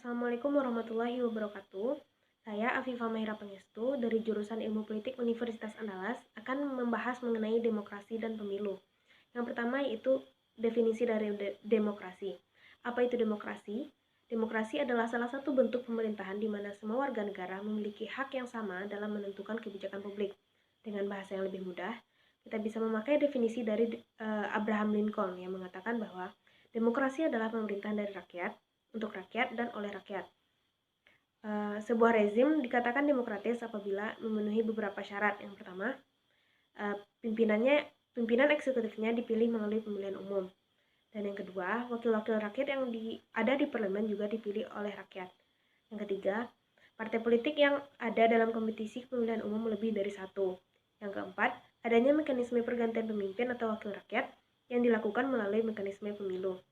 Assalamualaikum warahmatullahi wabarakatuh. Saya Afifah Mahira Pangestu dari jurusan Ilmu Politik Universitas Andalas akan membahas mengenai demokrasi dan pemilu. Yang pertama yaitu definisi dari demokrasi. Apa itu demokrasi? Demokrasi adalah salah satu bentuk pemerintahan di mana semua warga negara memiliki hak yang sama dalam menentukan kebijakan publik. Dengan bahasa yang lebih mudah, kita bisa memakai definisi dari Abraham Lincoln yang mengatakan bahwa demokrasi adalah pemerintahan dari rakyat, untuk rakyat dan oleh rakyat. Sebuah rezim dikatakan demokratis apabila memenuhi beberapa syarat. Yang pertama, pimpinan eksekutifnya dipilih melalui pemilihan umum. Dan yang kedua, wakil-wakil rakyat yang ada di parlemen juga dipilih oleh rakyat. Yang ketiga, partai politik yang ada dalam kompetisi pemilihan umum lebih dari satu. Yang keempat, adanya mekanisme pergantian pemimpin atau wakil rakyat yang dilakukan melalui mekanisme pemilu.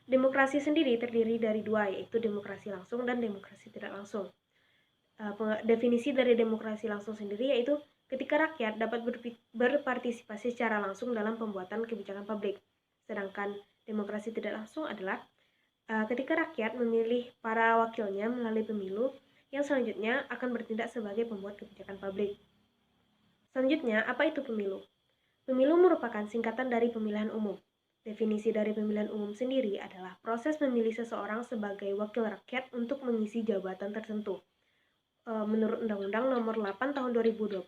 Demokrasi sendiri terdiri dari dua, yaitu demokrasi langsung dan demokrasi tidak langsung. Definisi dari demokrasi langsung sendiri yaitu ketika rakyat dapat berpartisipasi secara langsung dalam pembuatan kebijakan publik. Sedangkan demokrasi tidak langsung adalah ketika rakyat memilih para wakilnya melalui pemilu yang selanjutnya akan bertindak sebagai pembuat kebijakan publik. Selanjutnya, apa itu pemilu? Pemilu merupakan singkatan dari pemilihan umum. Definisi dari pemilihan umum sendiri adalah proses memilih seseorang sebagai wakil rakyat untuk mengisi jabatan tertentu. Menurut Undang-Undang Nomor 8 Tahun 2012,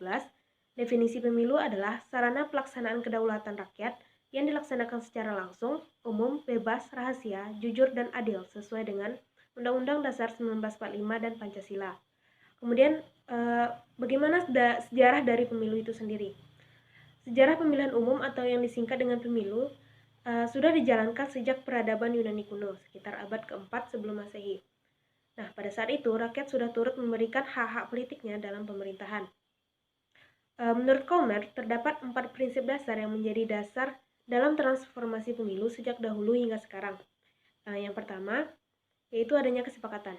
definisi pemilu adalah sarana pelaksanaan kedaulatan rakyat yang dilaksanakan secara langsung, umum, bebas, rahasia, jujur, dan adil sesuai dengan Undang-Undang Dasar 1945 dan Pancasila. Kemudian, bagaimana sejarah dari pemilu itu sendiri? Sejarah pemilihan umum atau yang disingkat dengan pemilu sudah dijalankan sejak peradaban Yunani kuno, sekitar abad ke-4 sebelum Masehi. Nah, pada saat itu, rakyat sudah turut memberikan hak-hak politiknya dalam pemerintahan. Menurut Comer, terdapat 4 prinsip dasar yang menjadi dasar dalam transformasi pemilu sejak dahulu hingga sekarang. Yang pertama, yaitu adanya kesepakatan,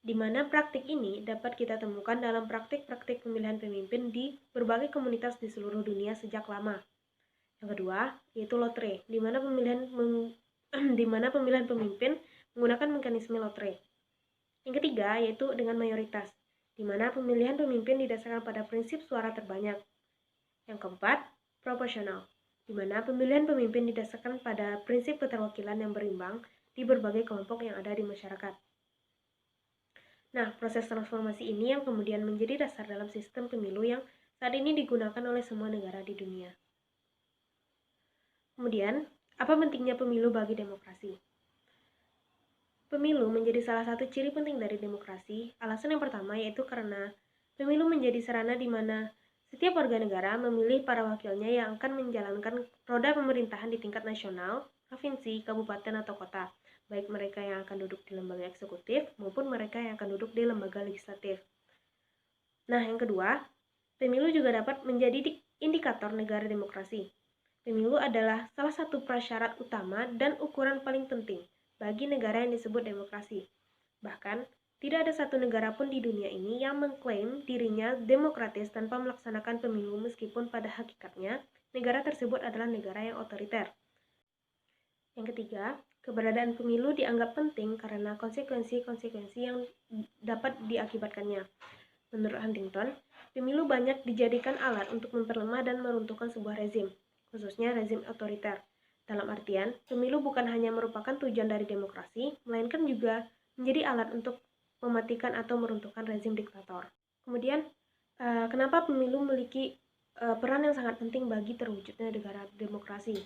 di mana praktik ini dapat kita temukan dalam praktik-praktik pemilihan pemimpin di berbagai komunitas di seluruh dunia sejak lama. Yang kedua, yaitu lotre, di mana pemilihan pemimpin menggunakan mekanisme lotre. Yang ketiga, yaitu dengan mayoritas, di mana pemilihan pemimpin didasarkan pada prinsip suara terbanyak. Yang keempat, proporsional, di mana pemilihan pemimpin didasarkan pada prinsip keterwakilan yang berimbang di berbagai kelompok yang ada di masyarakat. Nah, proses transformasi ini yang kemudian menjadi dasar dalam sistem pemilu yang saat ini digunakan oleh semua negara di dunia. Kemudian, apa pentingnya pemilu bagi demokrasi? Pemilu menjadi salah satu ciri penting dari demokrasi. Alasan yang pertama yaitu karena pemilu menjadi sarana di mana setiap warga negara memilih para wakilnya yang akan menjalankan roda pemerintahan di tingkat nasional, provinsi, kabupaten, atau kota, baik mereka yang akan duduk di lembaga eksekutif maupun mereka yang akan duduk di lembaga legislatif. Nah, yang kedua, pemilu juga dapat menjadi indikator negara demokrasi. Pemilu adalah salah satu prasyarat utama dan ukuran paling penting bagi negara yang disebut demokrasi. Bahkan, tidak ada satu negara pun di dunia ini yang mengklaim dirinya demokratis tanpa melaksanakan pemilu meskipun pada hakikatnya negara tersebut adalah negara yang otoriter. Yang ketiga, keberadaan pemilu dianggap penting karena konsekuensi-konsekuensi yang dapat diakibatkannya. Menurut Huntington, pemilu banyak dijadikan alat untuk memperlemah dan meruntuhkan sebuah rezim, khususnya rezim otoriter. Dalam artian, pemilu bukan hanya merupakan tujuan dari demokrasi, melainkan juga menjadi alat untuk mematikan atau meruntuhkan rezim diktator. Kemudian, kenapa pemilu memiliki peran yang sangat penting bagi terwujudnya negara demokrasi?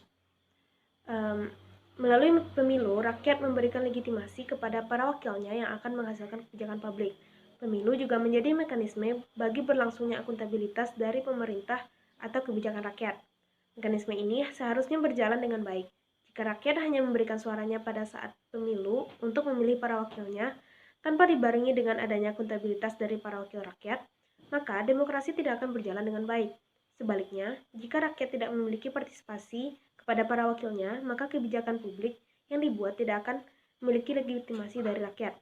Melalui pemilu, rakyat memberikan legitimasi kepada para wakilnya yang akan menghasilkan kebijakan publik. Pemilu juga menjadi mekanisme bagi berlangsungnya akuntabilitas dari pemerintah atau kebijakan rakyat. Mekanisme ini seharusnya berjalan dengan baik. Jika rakyat hanya memberikan suaranya pada saat pemilu untuk memilih para wakilnya, tanpa dibarengi dengan adanya akuntabilitas dari para wakil rakyat, maka demokrasi tidak akan berjalan dengan baik. Sebaliknya, jika rakyat tidak memiliki partisipasi kepada para wakilnya, maka kebijakan publik yang dibuat tidak akan memiliki legitimasi dari rakyat.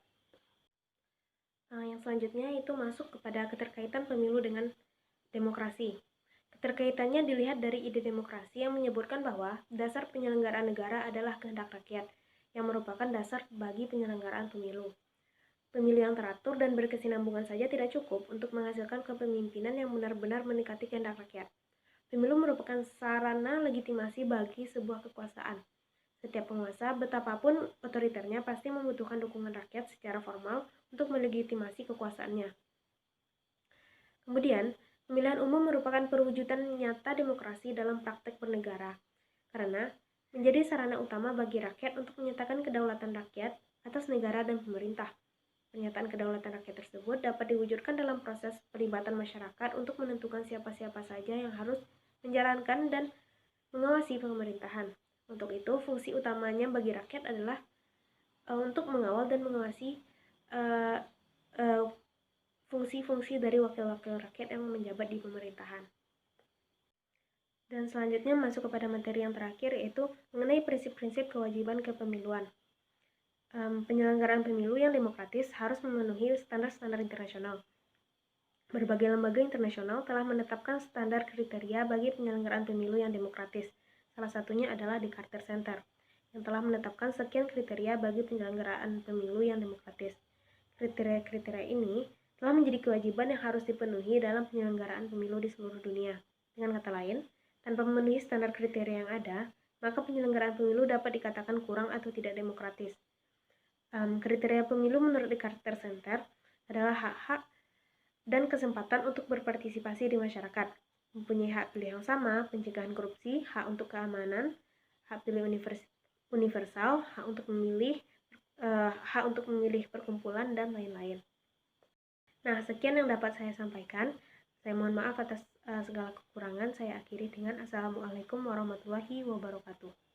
Yang selanjutnya itu masuk kepada keterkaitan pemilu dengan demokrasi. Keterkaitannya dilihat dari ide demokrasi yang menyebutkan bahwa dasar penyelenggaraan negara adalah kehendak rakyat, yang merupakan dasar bagi penyelenggaraan pemilu. Pemilu yang teratur dan berkesinambungan saja tidak cukup untuk menghasilkan kepemimpinan yang benar-benar mendekati kehendak rakyat. Pemilu merupakan sarana legitimasi bagi sebuah kekuasaan. Setiap penguasa, betapapun otoriternya, pasti membutuhkan dukungan rakyat secara formal untuk melegitimasi kekuasaannya. Kemudian, pemilihan umum merupakan perwujudan nyata demokrasi dalam praktek bernegara, karena menjadi sarana utama bagi rakyat untuk menyatakan kedaulatan rakyat atas negara dan pemerintah. Pernyataan kedaulatan rakyat tersebut dapat diwujudkan dalam proses pelibatan masyarakat untuk menentukan siapa-siapa saja yang harus menjalankan dan mengawasi pemerintahan. Untuk itu, fungsi utamanya bagi rakyat adalah untuk mengawal dan mengawasi fungsi-fungsi dari wakil-wakil rakyat yang menjabat di pemerintahan. Dan selanjutnya masuk kepada materi yang terakhir, yaitu mengenai prinsip-prinsip kewajiban kepemiluan. Penyelenggaraan pemilu yang demokratis harus memenuhi standar-standar internasional. Berbagai lembaga internasional telah menetapkan standar kriteria bagi penyelenggaraan pemilu yang demokratis. Salah satunya adalah The Carter Center, yang telah menetapkan sekian kriteria bagi penyelenggaraan pemilu yang demokratis. Kriteria-kriteria ini telah menjadi kewajiban yang harus dipenuhi dalam penyelenggaraan pemilu di seluruh dunia. Dengan kata lain, tanpa memenuhi standar kriteria yang ada, maka penyelenggaraan pemilu dapat dikatakan kurang atau tidak demokratis. Kriteria pemilu menurut The Carter Center adalah hak-hak dan kesempatan untuk berpartisipasi di masyarakat, mempunyai hak pilih yang sama, pencegahan korupsi, hak untuk keamanan, hak pilih universal, hak untuk memilih perkumpulan, dan lain-lain. Nah, sekian yang dapat saya sampaikan. Saya mohon maaf atas segala kekurangan. Saya akhiri dengan Assalamualaikum warahmatullahi wabarakatuh.